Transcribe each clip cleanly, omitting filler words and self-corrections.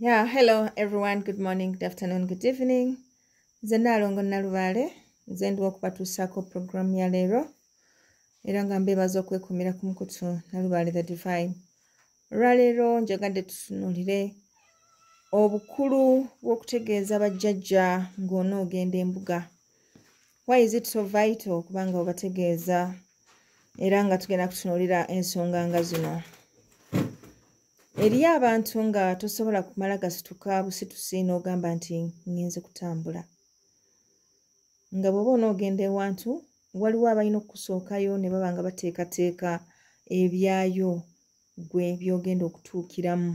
Yeah, hello everyone. Good morning, good afternoon, good evening. Nze Nalongo Nalubaale, nze ndi okubatuusaako program ya leero era nga mbeebaza okwekumira ku mukutu Nalubaale the Divine. Olwaleero njagadde tutunuulire obukulu bw'okutegeeza bajjajja ng'onoogenda embuga. Why is it so vital kubanga obategeeza era nga tugenda kutunuulira ensonga nga zino. Eriyo abantu nga tosobola kumala gasituka busitusi n'ogamba nti ngenze kutambula. Nga bw'oba onoogenda ewantu waliwo abalina okusookayo ne baba nga bateekateeka ebyayo gwe by'ogenda okutuukiramu.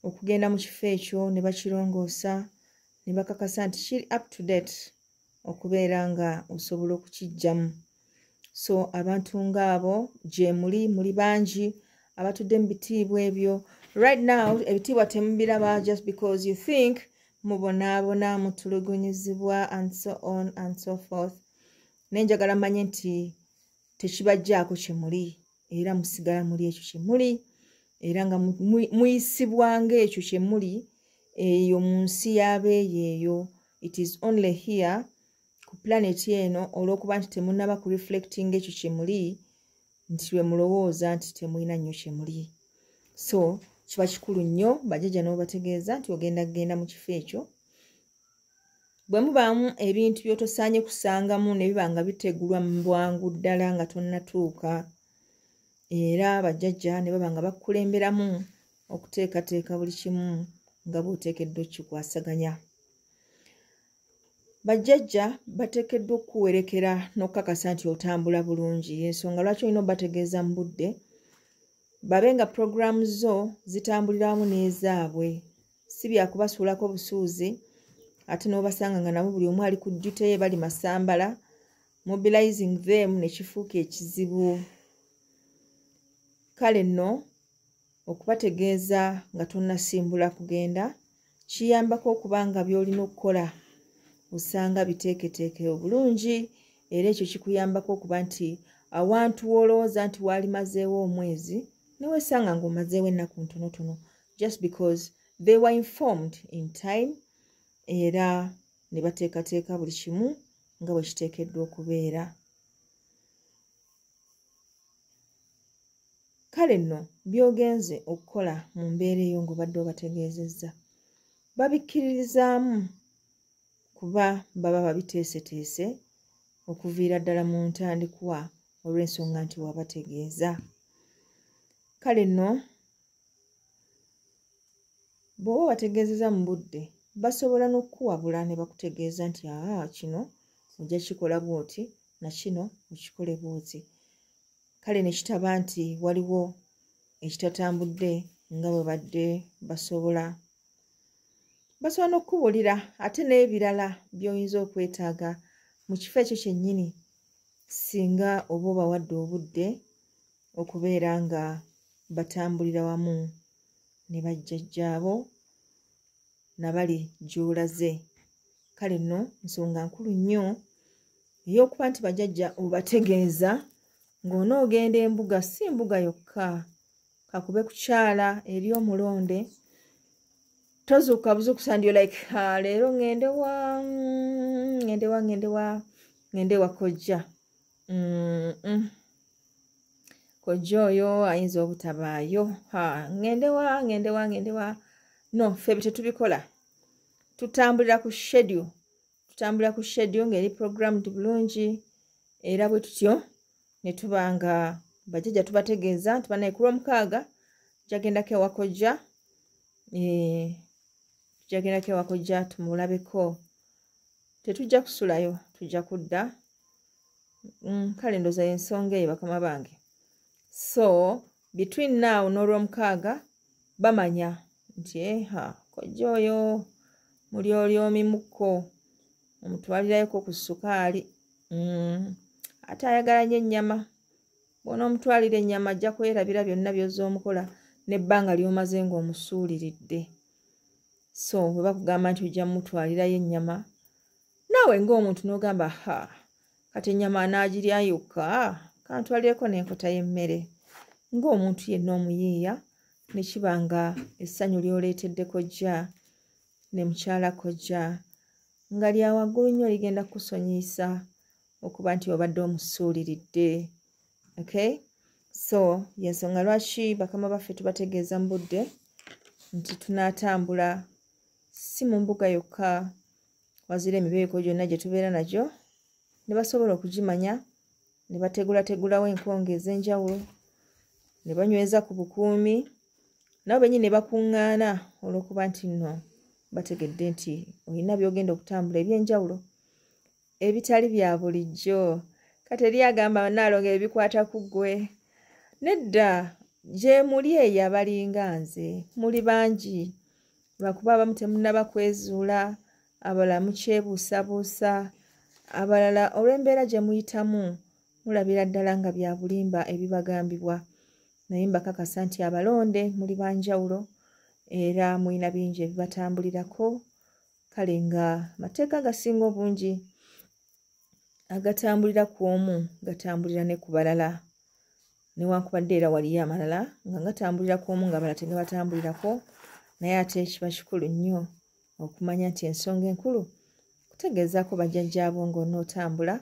Okugenda mu kifo ekyo ne bakirongoosa ne bakakasa nti kiri up to date okubeera nga osobola okukiggyamu. So abantu ng'abo gye muli bangi abatudde mu bitiibwa ebyo. Right now ebitiibwa temubiraba just because you think mubonaabona mutulugunyizibwa and so on and so forth. Naye njagala mmanye nti tekibajjaako kye muli era musigala muli ekyo kye muli era nga muyisibwa ng'ekyo kye muli eyo mu nsi y'abeeyi eyo. It is only here ku planet eno olw'okuba nti temunnaba ku reflecting ekyo kye muli nti lwe mulowooza nti temulina nnyo kye muli. So kiba kikulu nnyo bajjajja n'obategeeza nti ogenda kugenda mu kifo ekyo. Bwe mubaamu ebintu by'otosaanye kusangamu ne biba nga bitegulwa mu bwangu ddala nga tonnatuuka, era bajjajja ne baba nga bakulemberamu okuteekateeka buli kimu nga bw'oteekeddwa okkikwasaganya. Bajjajja bateekeddwa okuwerekera n'okukakasa nti otambula bulungi. Ensonga lwaki olina obategeeza mu budde babe nga programu zo zitambulira wamu n'ezaabwe. Si byakubasuulako busuuzi ate n'obasanga nga nabo buli omu ali ku duty ye bali masambala. Mobilizing them ne kifuuka ekizibu. Kale nno okubategeeza nga tonnasimbula kugenda kiyambako okuba nga by'olina okukola osanga biteeketeeke obulungi era ekyo kikuyambako okuba nti awantu w'olowooza nti waali mazeewo omwezi ne weesanga ng'omazeewo ennaku ntonotono just because they were informed in time era ne bateekateeka buli kimu nga bwe kiteekeddwa okubeera. Kale nno by'ogenze okukola mu mbeera eyo ng'obadde obategeezezza babikkiririzaamu kuba baba babiteeseteese okuviira ddala mu ntandikwa olw'ensonga nti wabategeeza. Kale nno bw'oba wategeezeza mu budde basobola n'okukuwabula ne bakutegeeza nti kino ojja kikola bw'oti na kino okikole bw'oti. Kale ne kitaba nti waliwo ekitatambudde nga bwe badde basobola n'okukubuulira ate n'ebirala by'oyinza okwetaaga mu kifo ekyo kyennyini singa oba obawadde obudde okubeera nga batambulira wamu ne bajjajjaabo nabali gy'olaze. Kale nno nsonga nkulu nnyo ey'okuba nti bajjajja obategeeza ng'onoogenda embuga si mbuga yokka kakube kukyala eri omulonde tozuuka buzuukusa ndio like leero ngende wa kojja. Kojja oyo ayinza obutabaayo. Ngende wa no ffe tetubikola. Tutambulira ku schedule ng'eri programmed bulungi era bwe tutyo ne tuba nga bajjajja tubategeeza nti banaye ku Lwomukaaga jagendako ewa kojja tujagendako ewa kojja tumulabeko. Tetujja kusulayo tujja kudda. Kale ndoza ensonga eyo bakama bange. So between now n'Olwomukaaga bamanya nti kojja oyo muli olyomimukko omutwalirayoko ku sukaali. Ate ayagala nnyo ennyama. Bw'onoomutwalira ennyama ajja kwerabira byonna by'ozza omukola n'ebbanga ly'omaze ng'omusuuliridde. So bwe bakugamba nti ojja mutwalirayo ennyama naawe ng'omuntu n'ogamba kati ennyama anaagirya yokka kantwalireko n'enkota y'emmere. Ng'omuntu yenna omuyiiya ne kibanga essanyu lyoleetedde kojja ne mukyala kojja nga lya waggulu nnyo ligenda kusonyiisa okuba nti obadde omusuuliridde. Okay, so yensonga lwaki bakama baffe tubategeeza mu budde nti tunaatambula si mu mbuga yokka wazira emibeeko gyonna gye tubeera nagyo ne basobola okugimanya ne bategulategulawo enkonge ez'enjawulo ne banyweza ku bukuumi nabo bennyini ne bakuŋŋaana olw'okuba nti nno bategedde nti olina by'ogenda okutambula eby'enjawulo ebitali bya bulijjo. Kati eri agamba Nnaalongo ebikwata ku ggwe. Nedda gye muli eyo abalinga nze muli bangi lwakuba abamu temunnaba kwezuula, abalala mukyebuusabuusa, abalala olw'embeera gye muyitamu mulabira ddala nga bya bulimba ebibagambibwa. Naye mbakakasa nti abalonde muli banjawulo era mulina bingi ebibatambulirako. Kale nga mateeka gasinga obungi agatambulira ku omu gatambulira ne ku balala, newankubadde era waliyo amalala nga gatambulira ku omu nga balala tegabatambulirako. Naye ate kiba kikulu nnyo okumanya nti ensonga enkulu kutegeezaako bajjajjaabo ng'onootambula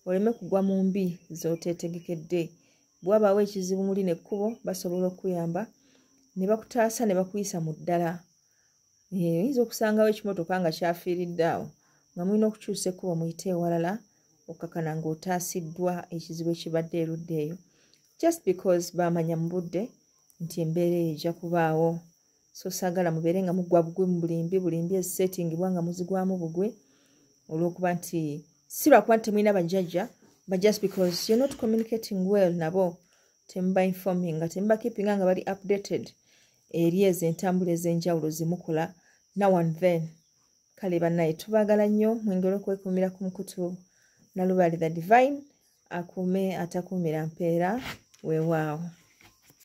oleme kugwa mu mbi z'oteetegekedde. Bw'abaawo ekizibu muli n'ekkubo basobola okuyamba ne bakutaasa ne bakuyisa mu ddala. Oyinza okusangawo ekimotoka nga kyafiiridde awo nga mulina okukyusa ekkubo muyite ewalala okakana ng'otaasiddwa ekizibu ekibadde erudde eyo just because baamanya mu budde nti embeera eyo ejja kubaawo. So saagala mubeere nga mugwa bugwe mu bulimbi eziseetingibwa nga muzigwamu bugwe olw'okuba nti si lwakuba nti temulina bajjajja but just because you're not communicating well nabo, temuba informing nga temuba keepinga nga bali updated eri ezo entambula ez'enjawulo zimukola now and then. Kale bannaye tubaagala nnyo mwengere okwekuumira ku mukutu. Nalubaale the divine akuume atakuumira mpeera weewaawo.